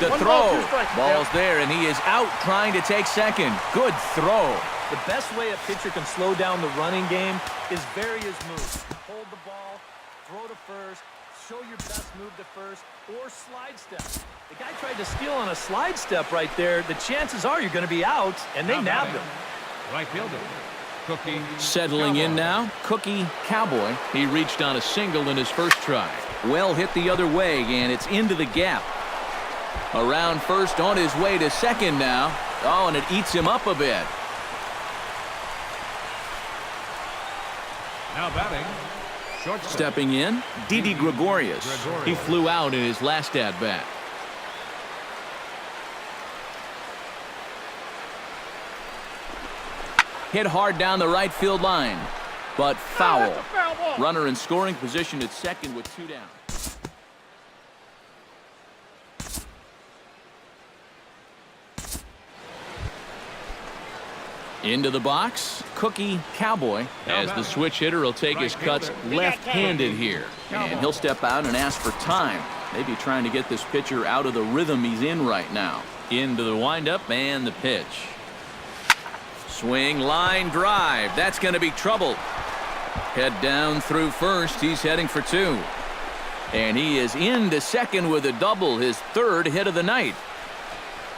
The throw. Ball's there, and he is out trying to take second. Good throw. The best way a pitcher can slow down the running game is vary his moves. Hold the ball, throw to first, show your best move to first, or slide step. The guy tried to steal on a slide step right there. The chances are you're going to be out, and they nabbed him. Right fielder, Cookie. Settling in now, Cookie Cowboy. He reached on a single in his first try. Well hit the other way, and it's into the gap. Around first, on his way to second now. Oh, and it eats him up a bit. Now batting, shortstop. Stepping in, Didi Gregorius. He flew out in his last at-bat. Hit hard down the right field line, but foul. Runner in scoring position at second with 2 down. Into the box, Cookie Cowboy, as the switch hitter will take his cuts left-handed here. And he'll step out and ask for time. Maybe trying to get this pitcher out of the rhythm he's in right now. Into the windup and the pitch. Swing, line drive. That's going to be trouble. Head down through first. He's heading for 2. And he is into second with a double, his 3rd hit of the night.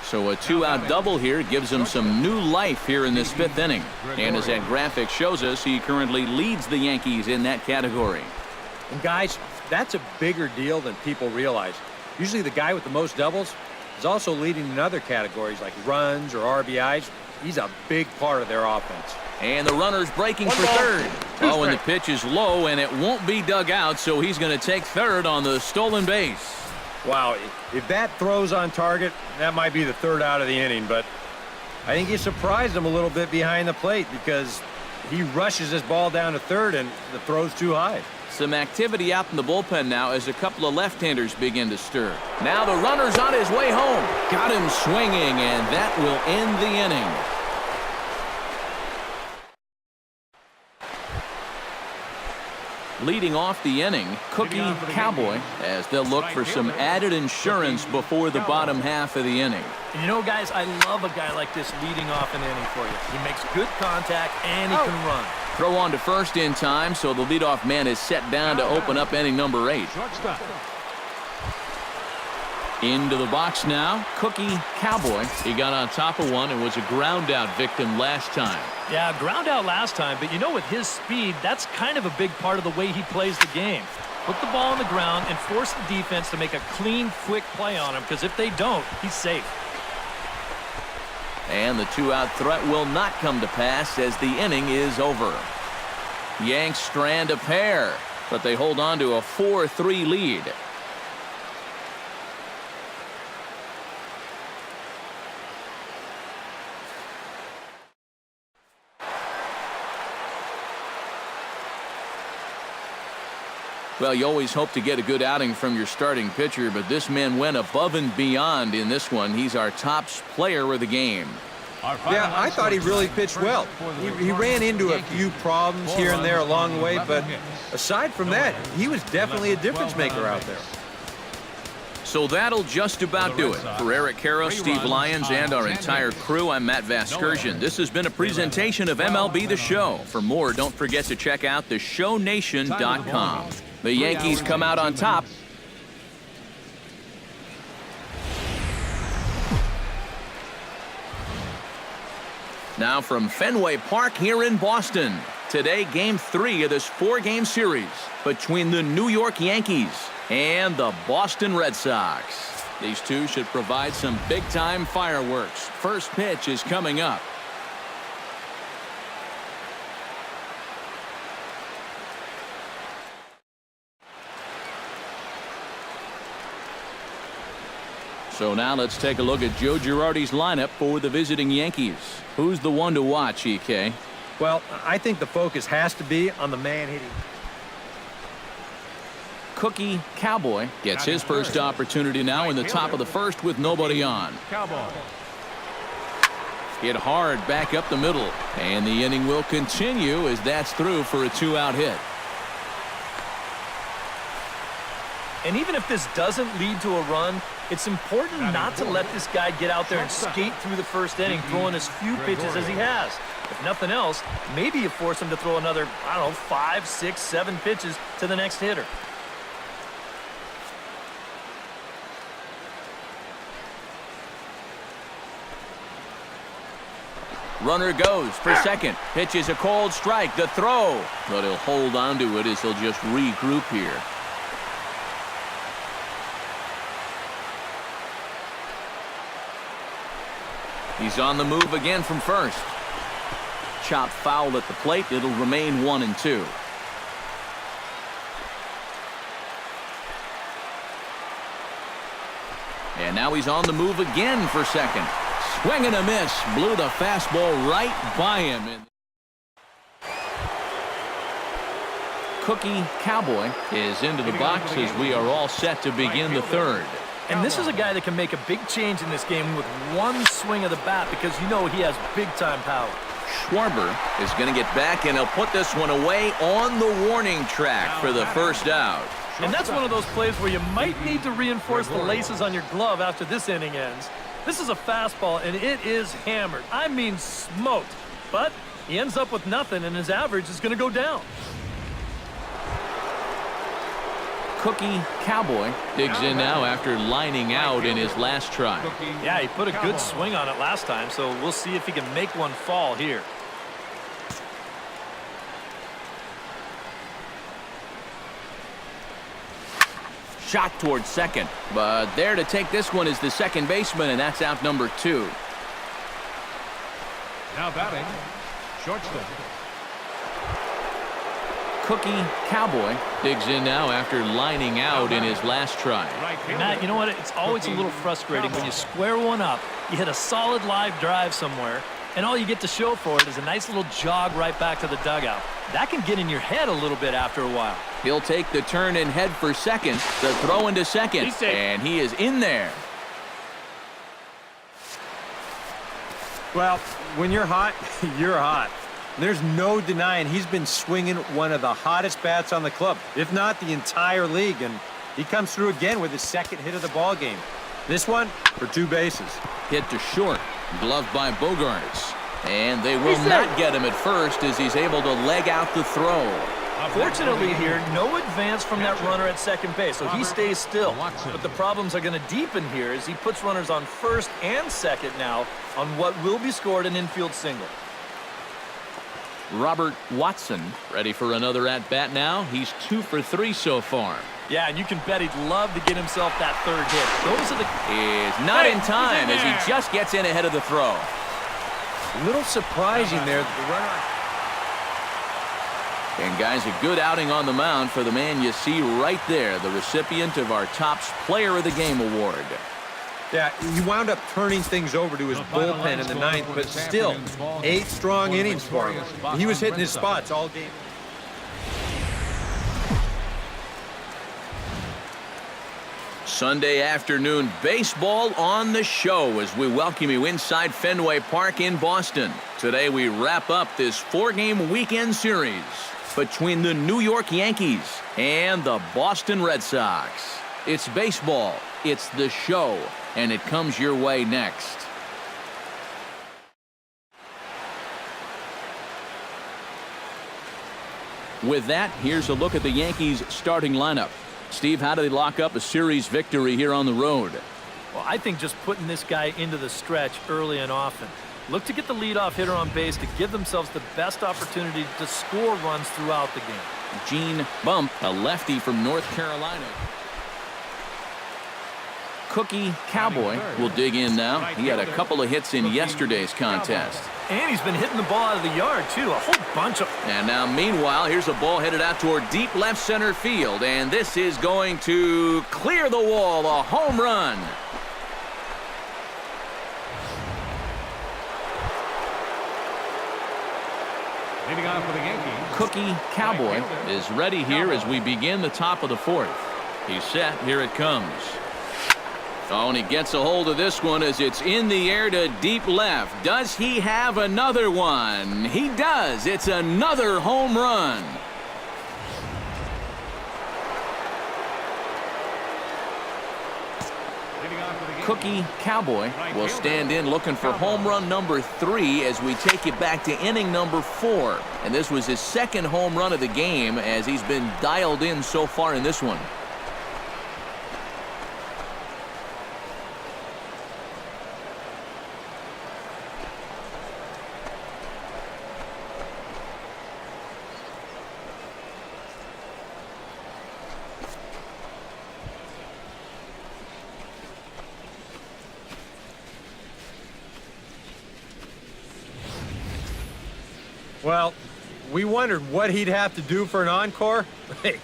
So a 2-out double here gives him some new life here in this 5th inning. And as that graphic shows us, he currently leads the Yankees in that category. And guys, that's a bigger deal than people realize. Usually the guy with the most doubles is also leading in other categories like runs or RBIs. He's a big part of their offense. And the runner's breaking for third. Oh, and the pitch is low, and it won't be dug out, so he's going to take third on the stolen base. Wow, if that throws on target, that might be the 3rd out of the inning, but I think he surprised him a little bit behind the plate because he rushes this ball down to third and the throw's too high. Some activity out in the bullpen now as a couple of left-handers begin to stir. Now the runner's on his way home. Got him swinging, and that will end the inning. Leading off the inning, Cookie Cowboy, as they'll look for some added insurance before the bottom half of the inning. You know, guys, I love a guy like this leading off an inning for you. He makes good contact, and he can run. Throw on to first in time, so the leadoff man is set down to open up inning number 8. Shortstop. Into the box now, Cookie Cowboy. He got on top of one and was a ground-out victim last time. Yeah, ground out last time, but you know, with his speed, that's kind of a big part of the way he plays the game. Put the ball on the ground and force the defense to make a clean, quick play on him, because if they don't, he's safe. And the 2-out threat will not come to pass as the inning is over. Yanks strand a pair, but they hold on to a 4-3 lead. Well, you always hope to get a good outing from your starting pitcher, but this man went above and beyond in this one. He's our top player of the game. Yeah, I thought he really pitched well. He ran into a few problems here and there along the way, but aside from that, he was definitely a difference maker out there. So that'll just about do it. For Eric Caro, Steve Lyons, and our entire crew, I'm Matt Vasgersian. This has been a presentation of MLB The Show. For more, don't forget to check out theshownation.com. The Yankees come out on top. Now from Fenway Park here in Boston. Today, Game 3 of this 4-game series between the New York Yankees and the Boston Red Sox. These two should provide some big-time fireworks. First pitch is coming up. So now let's take a look at Joe Girardi's lineup for the visiting Yankees. Who's the one to watch, EK? Well, I think the focus has to be on the man hitting. Cookie Cowboy gets his first opportunity now in the top of the first with nobody on. Cowboy. Hit hard back up the middle. And the inning will continue as that's through for a 2-out hit. And even if this doesn't lead to a run, It's important not to let this guy get out there and skate through the first inning, throwing as few pitches as he has. If nothing else, maybe you force him to throw another, I don't know, 5, 6, 7 pitches to the next hitter. Runner goes for second. Pitch is a cold strike. The throw. But he'll hold on to it as he'll just regroup here. He's on the move again from first. Chop foul at the plate. It'll remain 1-2. And now he's on the move again for second. Swing and a miss. Blew the fastball right by him. Cookie Cowboy is into the box as we are all set to begin the third. And this is a guy that can make a big change in this game with one swing of the bat because you know he has big-time power. Schwarber is going to get back, and he'll put this one away on the warning track for the first out. And that's one of those plays where you might need to reinforce the laces on your glove after this inning ends. This is a fastball, and it is hammered. I mean smoked. But he ends up with nothing, and his average is going to go down. Cookie Cowboy digs in now after lining out in his last try. Yeah, he put a good swing on it last time, so we'll see if he can make one fall here. Shot towards second, but there to take this one is the second baseman, and that's out number 2. Now batting, shortstop. Cookie Cowboy digs in now after lining out in his last try. Matt, you know what? It's always a little frustrating when you square one up, you hit a solid live drive somewhere, and all you get to show for it is a nice little jog right back to the dugout. That can get in your head a little bit after a while. He'll take the turn and head for second. The throw into second, and he is in there. Well, when you're hot, you're hot. There's no denying he's been swinging one of the hottest bats on the club, if not the entire league, and he comes through again with his second hit of the ball game. This one for 2 bases. Hit to short, gloved by Bogarts. And they will not get him at first as he's able to leg out the throw. Fortunately here, no advance from that runner at second base, so he stays still. But the problems are going to deepen here as he puts runners on first and second now on what will be scored an infield single. Robert Watson ready for another at-bat now. He's 2 for 3 so far. Yeah, and you can bet he'd love to get himself that third hit. Those are the... Is not in time as he just gets in ahead of the throw. A little surprising there. And guys, a good outing on the mound for the man you see right there, the recipient of our Topps Player of the Game award. Yeah, he wound up turning things over to his bullpen in the 9th, but still, 8 strong innings for him. He was hitting his spots all game. Sunday afternoon baseball on the show as we welcome you inside Fenway Park in Boston. Today we wrap up this 4-game weekend series between the New York Yankees and the Boston Red Sox. It's baseball, it's the show, and it comes your way next. With that, here's a look at the Yankees starting lineup. Steve, how do they lock up a series victory here on the road? Well, I think just putting this guy into the stretch early and often. Look to get the leadoff hitter on base to give themselves the best opportunity to score runs throughout the game. Gene Bump, a lefty from North Carolina. Cookie Cowboy will dig in now. He had a couple of hits in yesterday's contest. And he's been hitting the ball out of the yard, too. A whole bunch of... And now, meanwhile, here's a ball headed out toward deep left center field. And this is going to clear the wall. A home run. Leading off for the Yankees, Cookie Cowboy is ready here as we begin the top of the 4th. He's set. Here it comes. Oh, and he gets a hold of this one as it's in the air to deep left. Does he have another one? He does. It's another home run. leading Cookie Cowboy will stand in looking for home run number 3 as we take it back to inning number 4. And this was his second home run of the game as he's been dialed in so far in this one. Well, we wondered what he'd have to do for an encore.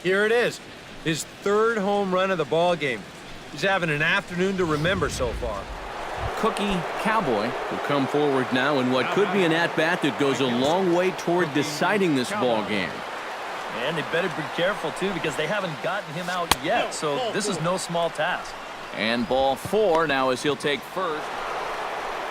Here it is. His 3rd home run of the ball game. He's having an afternoon to remember so far. Cookie Cowboy will come forward now in what could be an at-bat that goes a long way toward deciding this ball game. And they better be careful, too, because they haven't gotten him out yet, so this is no small task. And ball 4 now as he'll take first.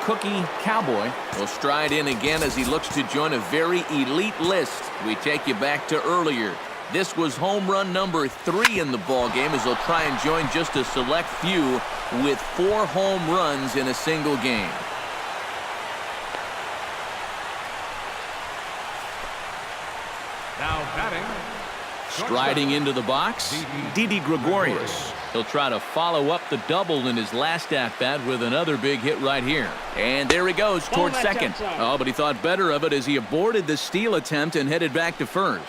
Cookie Cowboy will stride in again as he looks to join a very elite list. We take you back to earlier. This was home run number 3 in the ball game as he'll try and join just a select few with 4 home runs in a single game. Now batting. Striding into the box, Didi Gregorius. He'll try to follow up the double in his last at-bat with another big hit right here. And there he goes towards second. Oh, but he thought better of it as he aborted the steal attempt and headed back to first.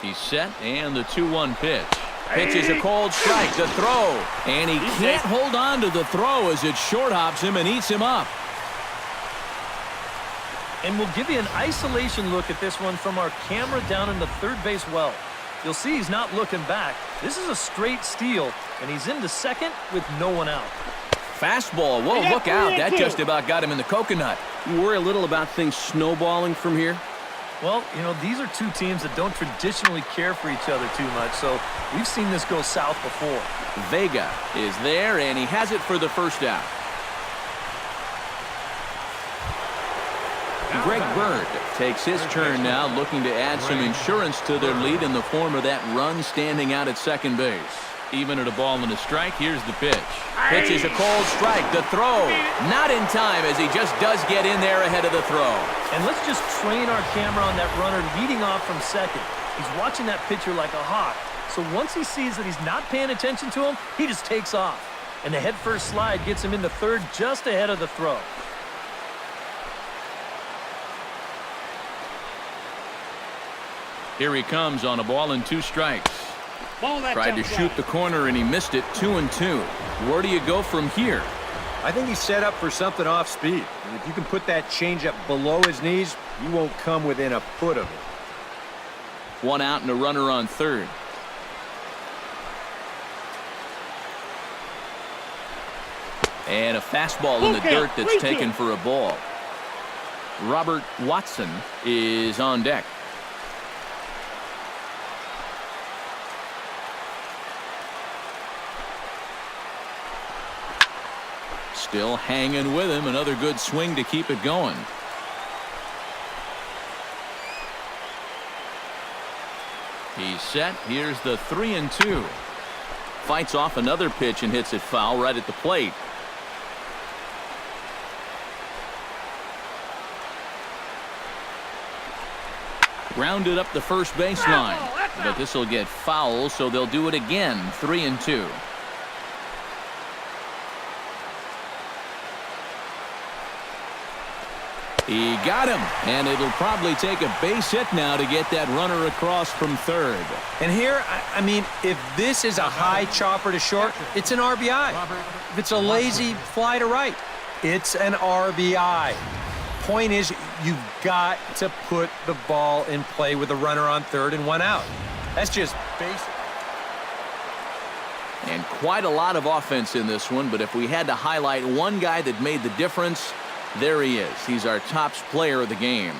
He's set, and the 2-1 pitch. Pitch is a cold strike. The throw. And he can't hold on to the throw as it short hops him and eats him up. And we'll give you an isolation look at this one from our camera down in the third base well. You'll see he's not looking back. This is a straight steal, and he's into second with no one out. Fastball. Whoa, look out. That just about got him in the coconut. You worry a little about things snowballing from here? Well, you know, these are two teams that don't traditionally care for each other too much, so we've seen this go south before. Vega is there, and he has it for the first out. Greg Bird takes his turn now, looking to add some insurance to their lead in the form of that run standing out at second base. Even at a ball and a strike, here's the pitch. Pitch is a cold strike. The throw, not in time as he just does get in there ahead of the throw. And let's just train our camera on that runner leading off from second. He's watching that pitcher like a hawk. So once he sees that he's not paying attention to him, he just takes off. And the head-first slide gets him into third just ahead of the throw. Here he comes on a ball and 2 strikes. Tried to shoot the corner and he missed it. 2-2. Where do you go from here? I think he's set up for something off speed. And if you can put that changeup below his knees, you won't come within a foot of it. 1 out and a runner on third. And a fastball in the dirt that's taken for a ball. Robert Watson is on deck. Still hanging with him. Another good swing to keep it going. He's set. Here's the 3-2. Fights off another pitch and hits it foul right at the plate. Grounded up the first baseline. But this will get foul, so they'll do it again. 3-2. He got him, and it'll probably take a base hit now to get that runner across from third. And here, I mean, if this is a high chopper to short, it's an RBI. If it's a lazy fly to right, it's an RBI. Point is, you've got to put the ball in play with a runner on third and 1 out. That's just basic. And quite a lot of offense in this one, but if we had to highlight one guy that made the difference, there he is. He's our top player of the game.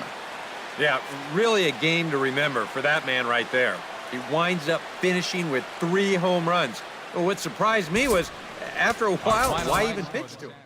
Yeah, really a game to remember for that man right there. He winds up finishing with 3 home runs. Well, what surprised me was, after a while, why even pitch to him?